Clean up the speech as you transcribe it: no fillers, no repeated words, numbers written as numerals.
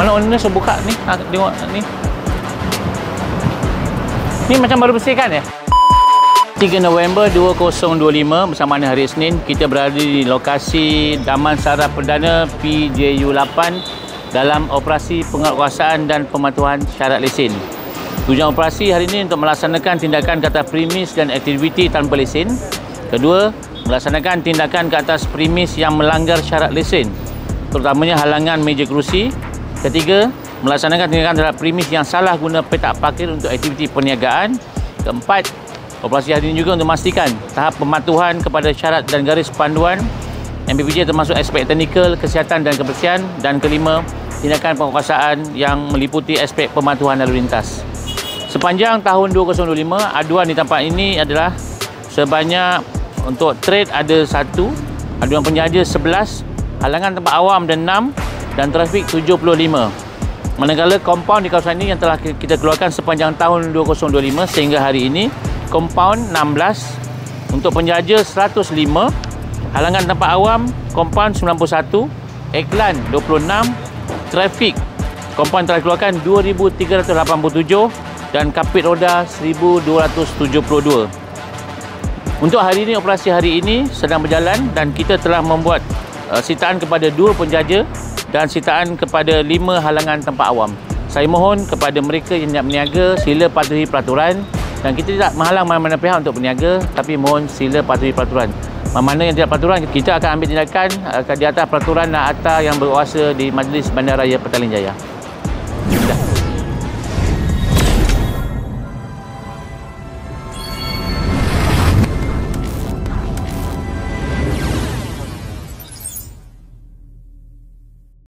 Mana owner so buka ni? Tengok ni. Ni macam baru bersihkan ya? 3 November 2025 bersamaan hari Isnin, kita berada di lokasi Damansara Perdana PJU8 dalam operasi penguatkuasaan dan pematuhan syarat lesen. Tujuan operasi hari ini untuk melaksanakan tindakan ke atas premis dan aktiviti tanpa lesen. Kedua, melaksanakan tindakan ke atas premis yang melanggar syarat lesen, terutamanya halangan meja kerusi. Ketiga, melaksanakan tindakan terhadap premis yang salah guna petak parkir untuk aktiviti perniagaan. Keempat, operasi hari ini juga untuk memastikan tahap pematuhan kepada syarat dan garis panduan MPPJ termasuk aspek teknikal, kesihatan dan kebersihan. Dan kelima, tindakan penguatkuasaan yang meliputi aspek pematuhan lalu lintas. Sepanjang tahun 2025, aduan di tempat ini adalah sebanyak untuk trade ada 1, aduan penjaja 11, halangan tempat awam ada 6 dan trafik 75. Manakala kompaun di kawasan ini yang telah kita keluarkan sepanjang tahun 2025 sehingga hari ini, kompaun 16, untuk penjaja 105, halangan tempat awam kompaun 91, iklan 26, trafik kompaun telah dikeluarkan 2387 dan kapit roda 1272. Untuk hari ini, operasi hari ini sedang berjalan dan kita telah membuat sitaan kepada 2 penjaja dan sitaan kepada 5 halangan tempat awam. Saya mohon kepada mereka yang nak berniaga, sila patuhi peraturan, dan kita tidak menghalang mana-mana pihak untuk berniaga, tapi mohon sila patuhi peraturan. Mana yang tidak peraturan, kita akan ambil tindakan di atas peraturan dan akta yang berkuasa di Majlis Bandaraya Petaling Jaya.